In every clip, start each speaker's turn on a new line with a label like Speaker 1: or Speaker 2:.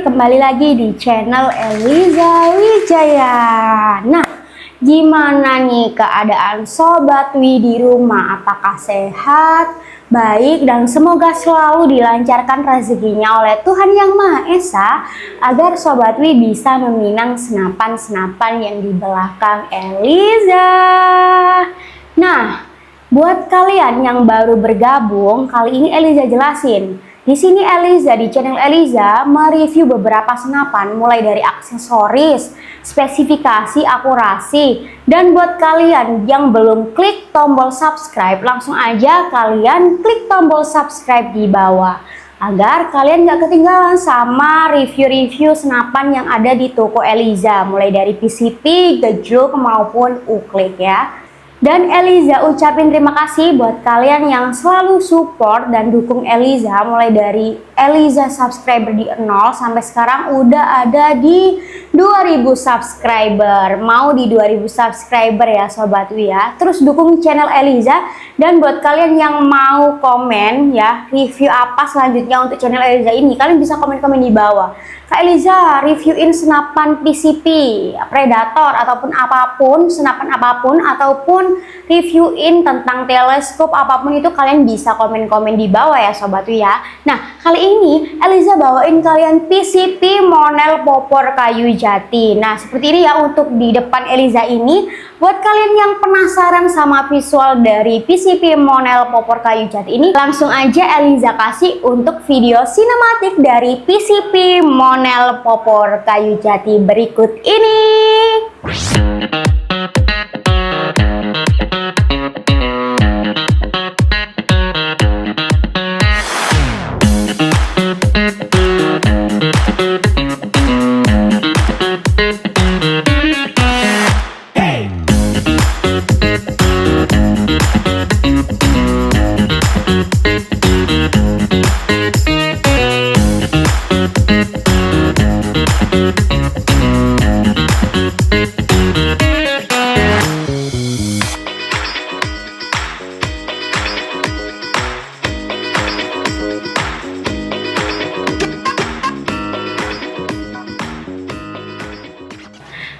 Speaker 1: kembali lagi di channel Eliza Wijaya. Nah, gimana nih keadaan Sobat Wi di rumah? Apakah sehat, baik, dan semoga selalu dilancarkan rezekinya oleh Tuhan Yang Maha Esa agar Sobat Wi bisa meminang senapan-senapan yang di belakang Eliza. Nah, buat kalian yang baru bergabung, kali ini Eliza jelasin. Di sini Eliza, di channel Eliza, mereview beberapa senapan mulai dari aksesoris, spesifikasi, akurasi. Dan buat kalian yang belum klik tombol subscribe, langsung aja kalian klik tombol subscribe di bawah agar kalian gak ketinggalan sama review-review senapan yang ada di toko Eliza, mulai dari PCP, gejluk maupun uklik ya. Dan Eliza ucapin terima kasih buat kalian yang selalu support dan dukung Eliza, mulai dari Eliza subscriber di 0 sampai sekarang udah ada di 2000 subscriber. Mau di 2000 subscriber ya Sobat Wi ya. Terus dukung channel Eliza, dan buat kalian yang mau komen ya review apa selanjutnya untuk channel Eliza ini, kalian bisa komen-komen di bawah. Kak Eliza reviewin senapan PCP, Predator ataupun apapun, senapan apapun, ataupun reviewin tentang teleskop apapun, itu kalian bisa komen-komen di bawah ya Sobat Wi ya. Nah, kali ini Eliza bawain kalian PCP Monel popor kayu jati. Nah, seperti ini ya untuk di depan Eliza ini. Buat kalian yang penasaran sama visual dari PCP Monel popor kayu jati ini, langsung aja Eliza kasih untuk video sinematik dari PCP Monel popor kayu jati berikut ini.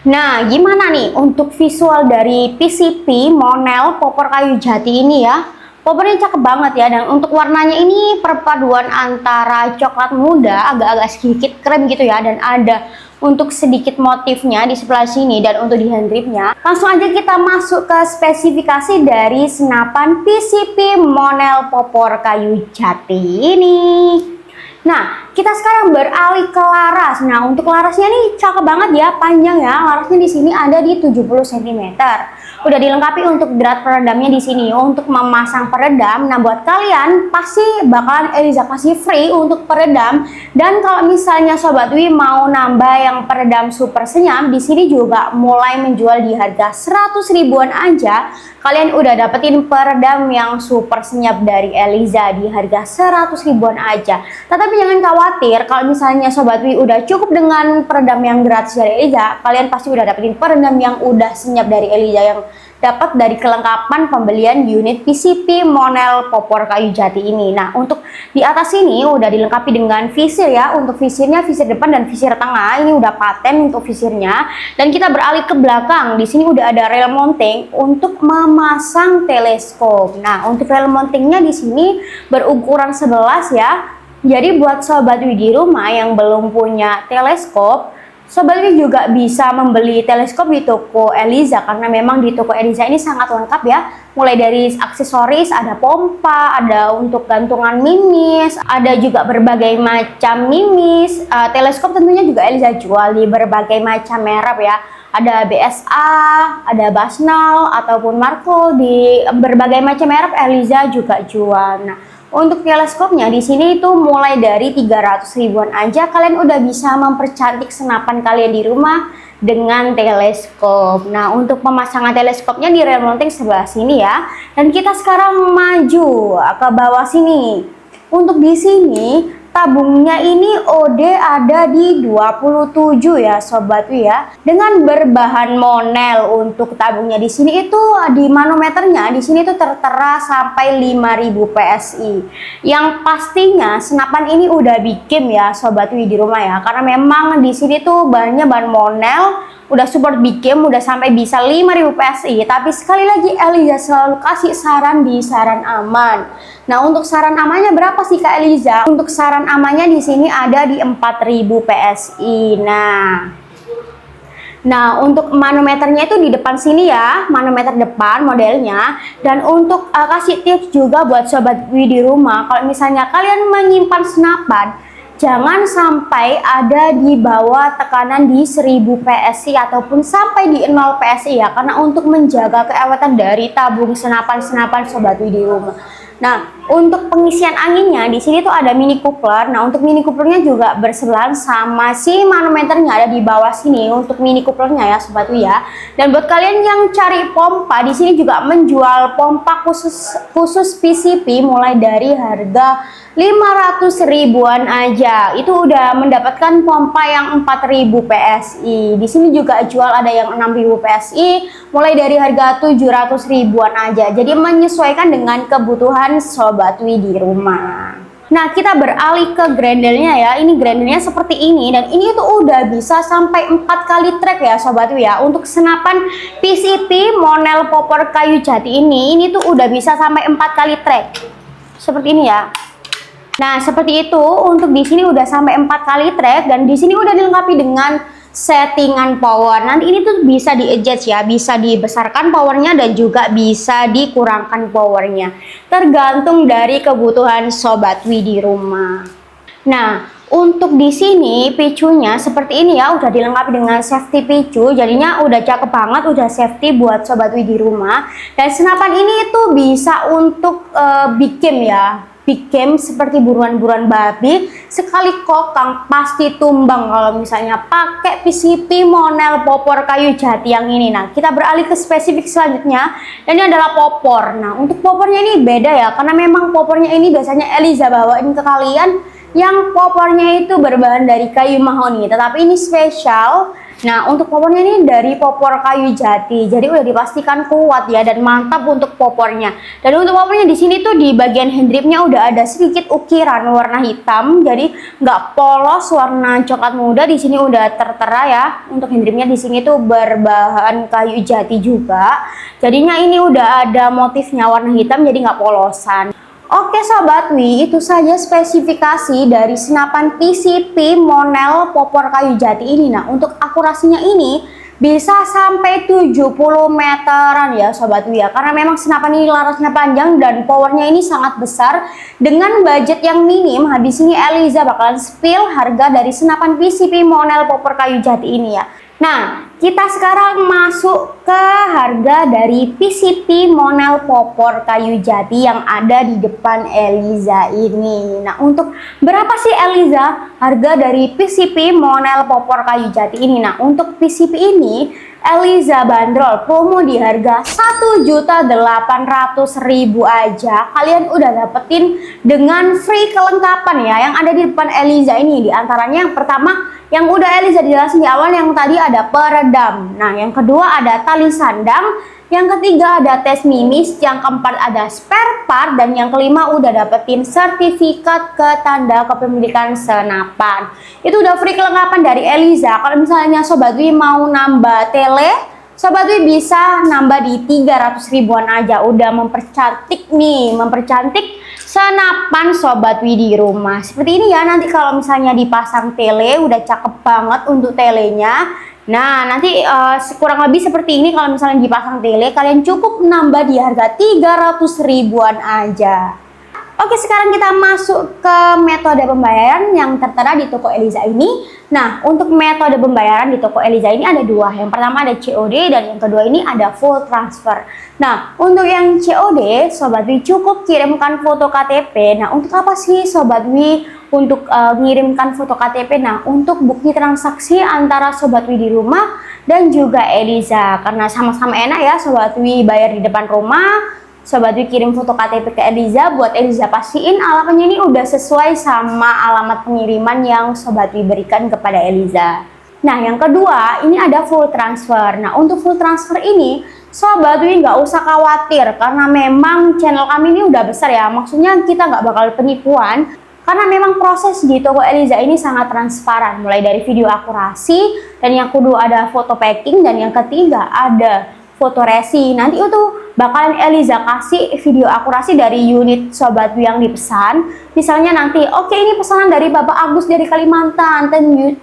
Speaker 1: Nah, gimana nih untuk visual dari PCP Monel popor kayu jati ini ya? Popornya cakep banget ya, dan untuk warnanya ini perpaduan antara coklat muda, agak-agak sedikit krem gitu ya, dan ada untuk sedikit motifnya di sebelah sini, dan untuk di handgripnya. Langsung aja kita masuk ke spesifikasi dari senapan PCP Monel popor kayu jati ini. Nah, kita sekarang beralih ke laras. Nah, untuk larasnya nih cakep banget ya, panjang ya. Larasnya di sini ada di 70 cm. Udah dilengkapi untuk drat peredamnya di sini. Untuk memasang peredam, nah buat kalian pasti bakalan Eliza kasih free untuk peredam. Dan kalau misalnya Sobat Wi mau nambah yang peredam super senyap, di sini juga mulai menjual di harga 100 ribuan aja. Kalian udah dapetin peredam yang super senyap dari Eliza di harga 100 ribuan aja. Tetapi jangan khawatir, kalau misalnya Sobat Wi udah cukup dengan peredam yang gratis dari Eliza, kalian pasti udah dapetin peredam yang udah senyap dari Eliza, yang dapat dari kelengkapan pembelian unit PCP Monel popor kayu jati ini. Nah, untuk di atas ini udah dilengkapi dengan visir ya. Untuk visirnya, visir depan dan visir tengah ini udah paten untuk visirnya. Dan kita beralih ke belakang. Di sini udah ada rail mounting untuk memasang teleskop. Nah, untuk rail mountingnya di sini berukuran 11 ya. Jadi buat Sobat Wi di rumah yang belum punya teleskop, Sobat Wi juga bisa membeli teleskop di toko Eliza, karena memang di toko Eliza ini sangat lengkap ya. Mulai dari aksesoris, ada pompa, ada untuk gantungan mimis, ada juga berbagai macam mimis. Teleskop tentunya juga Eliza jual di berbagai macam merek ya. Ada BSA, ada Basnal ataupun Marco, di berbagai macam merek Eliza juga jual. Nah, untuk teleskopnya di sini itu mulai dari 300 ribuan aja, kalian udah bisa mempercantik senapan kalian di rumah dengan teleskop. Nah, untuk pemasangan teleskopnya di rail mounting sebelah sini ya. Dan kita sekarang maju ke bawah sini. Untuk di sini tabungnya ini OD ada di 27 ya Sobat Wi ya. Dengan berbahan monel untuk tabungnya di sini itu di manometernya di sini tuh tertera sampai 5000 PSI. Yang pastinya senapan ini udah bikin ya Sobat Wi di rumah ya. Karena memang di sini tuh bahannya bahan monel, udah support bikin, udah sampai bisa 5000 PSI. Tapi sekali lagi Eliza selalu kasih saran di saran aman. Nah, untuk saran amannya berapa sih Kak Eliza? Untuk saran amannya di sini ada di 4000 PSI. Nah, untuk manometernya itu di depan sini ya, manometer depan modelnya. Dan untuk kasih tips juga buat Sobat Wi di rumah, kalau misalnya kalian menyimpan senapan, jangan sampai ada di bawah tekanan di 1000 PSI ataupun sampai di 0 PSI ya, karena untuk menjaga keawetan dari tabung senapan-senapan Sobat Wi di rumah. Nah, untuk pengisian anginnya di sini tuh ada mini coupler. Nah, untuk mini couplernya juga bersebelahan sama si manometernya, ada di bawah sini untuk mini couplernya ya Sobat Wi ya. Dan buat kalian yang cari pompa, di sini juga menjual pompa khusus PCP mulai dari harga 500 ribuan aja. Itu udah mendapatkan pompa yang 4000 PSI. Di sini juga jual ada yang 6000 PSI mulai dari harga 700 ribuan aja. Jadi menyesuaikan dengan kebutuhan Sobat Wi di rumah. Nah, kita beralih ke grendelnya ya. Ini grendelnya seperti ini dan ini tuh udah bisa sampai 4 kali trek ya Sobat Wi ya. Untuk senapan PCP monel popor kayu jati ini tuh udah bisa sampai 4 kali trek. Seperti ini ya. Nah, seperti itu untuk di sini udah sampai 4 kali trek dan di sini udah dilengkapi dengan settingan power. Nanti ini tuh bisa di-adjust ya, bisa dibesarkan powernya dan juga bisa dikurangkan powernya. Tergantung dari kebutuhan Sobat Wi di rumah. Nah, untuk di sini picunya seperti ini ya, udah dilengkapi dengan safety picu. Jadinya udah cakep banget, udah safety buat Sobat Wi di rumah. Dan senapan ini tuh bisa untuk bikin ya. Bikin seperti buruan-buruan babi, sekali kokang pasti tumbang kalau misalnya pakai PCP monel popor kayu jati yang ini. Nah, kita beralih ke spesifik selanjutnya, dan ini adalah popor. Nah, untuk popornya ini beda ya, karena memang popornya ini biasanya Eliza bawain ke kalian yang popornya itu berbahan dari kayu mahoni, tetapi ini spesial. Nah, untuk popornya ini dari popor kayu jati, jadi udah dipastikan kuat ya dan mantap untuk popornya. Dan untuk popornya di sini tuh di bagian handgripnya udah ada sedikit ukiran warna hitam, jadi nggak polos warna coklat muda. Di sini udah tertera ya. Untuk handgripnya di sini tuh berbahan kayu jati juga, jadinya ini udah ada motifnya warna hitam, jadi nggak polosan. Oke Sobat Wi, itu saja spesifikasi dari senapan PCP monel popor kayu jati ini. Nah, untuk akurasinya ini bisa sampai 70 meteran ya Sobat Wi ya. Karena memang senapan ini larasnya panjang dan powernya ini sangat besar. Dengan budget yang minim, habis ini Eliza bakalan spill harga dari senapan PCP monel popor kayu jati ini ya. Nah, kita sekarang masuk ke harga dari PCP monel popor kayu jati yang ada di depan Eliza ini. Nah, untuk berapa sih Eliza harga dari PCP monel popor kayu jati ini? Nah, untuk PCP ini Eliza bandrol promo di harga 1.800.000 aja. Kalian udah dapetin dengan free kelengkapan ya yang ada di depan Eliza ini. Di antaranya yang pertama yang udah Eliza jelasin di awal, yang tadi ada peredam. Nah, yang kedua ada tali sandang, yang ketiga ada tes mimis, yang keempat ada spare part, dan yang kelima udah dapetin sertifikat ketanda kepemilikan senapan. Itu udah free kelengkapan dari Eliza. Kalau misalnya Sobat Wi mau nambah tele, Sobat Wi bisa nambah di 300 ribuan aja. Udah mempercantik nih, mempercantik senapan Sobat Wi di rumah. Seperti ini ya, nanti kalau misalnya dipasang tele udah cakep banget untuk telenya. Nah, nanti kurang lebih seperti ini kalau misalnya dipasang tele, kalian cukup nambah di harga 300 ribuan aja. Oke, sekarang kita masuk ke metode pembayaran yang tertera di toko Eliza ini. Nah, untuk metode pembayaran di toko Eliza ini ada dua. Yang pertama ada COD dan yang kedua ini ada full transfer. Nah, untuk yang COD, Sobat Wi cukup kirimkan foto KTP. Nah, untuk apa sih Sobat Wi untuk mengirimkan foto KTP? Nah, untuk bukti transaksi antara Sobat Wi di rumah dan juga Eliza. Karena sama-sama enak ya, Sobat Wi bayar di depan rumah, Sobat Wi kirim foto KTP ke Eliza, buat Eliza pastiin alamatnya ini udah sesuai sama alamat pengiriman yang Sobat Wi berikan kepada Eliza. Nah, yang kedua, ini ada full transfer. Nah, untuk full transfer ini, Sobat Wi nggak usah khawatir, karena memang channel kami ini udah besar ya, maksudnya kita nggak bakal penipuan, karena memang proses di toko Eliza ini sangat transparan, mulai dari video akurasi, dan yang kedua ada foto packing, dan yang ketiga ada foto resi. Nanti itu bakalan Eliza kasih video akurasi dari unit Sobat Wi yang dipesan. Misalnya nanti, oke, ini pesanan dari Bapak Agus dari Kalimantan,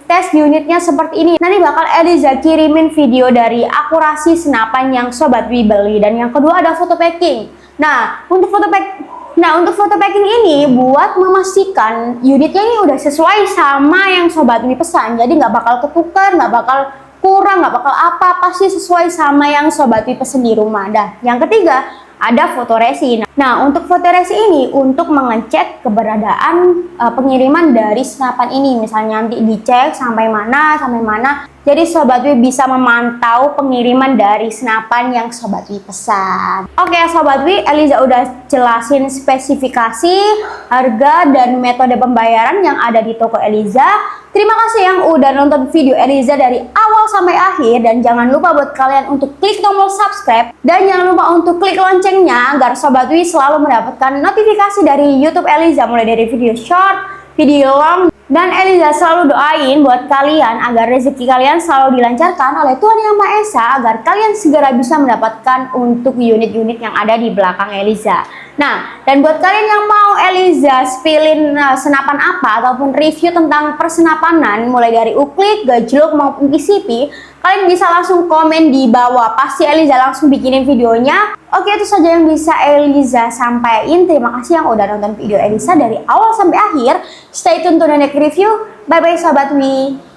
Speaker 1: tes unitnya seperti ini. Nanti bakal Eliza kirimin video dari akurasi senapan yang Sobat Wi beli. Dan yang kedua ada foto packing. Nah, untuk foto packing ini buat memastikan unitnya ini udah sesuai sama yang Sobat Wi pesan. Jadi nggak bakal ketukar, nggak bakal kurang, nggak bakal apa, pasti sesuai sama yang Sobat Wi pesen di rumah. Dah, yang ketiga ada foto resi. Nah, untuk foto resi ini untuk mengecek keberadaan pengiriman dari senapan ini. Misalnya nanti dicek sampai mana. Jadi Sobat Wi bisa memantau pengiriman dari senapan yang Sobat Wi pesan. Oke Sobat Wi, Eliza udah jelasin spesifikasi, harga, dan metode pembayaran yang ada di toko Eliza. Terima kasih yang udah nonton video Eliza dari awal sampai akhir, dan jangan lupa buat kalian untuk klik tombol subscribe dan jangan lupa untuk klik loncengnya agar Sobat Wi selalu mendapatkan notifikasi dari YouTube Eliza mulai dari video short, video long. Dan Eliza selalu doain buat kalian agar rezeki kalian selalu dilancarkan oleh Tuhan Yang Maha Esa, agar kalian segera bisa mendapatkan untuk unit-unit yang ada di belakang Eliza. Nah, dan buat kalian yang mau Eliza spillin senapan apa ataupun review tentang persenapanan mulai dari uklik, gajlok maupun PCP, kalian bisa langsung komen di bawah. Pasti Eliza langsung bikinin videonya. Oke, itu saja yang bisa Eliza sampaikan. Terima kasih yang udah nonton video Eliza dari awal sampai akhir. Stay tune to the next review. Bye bye Sobat Wi.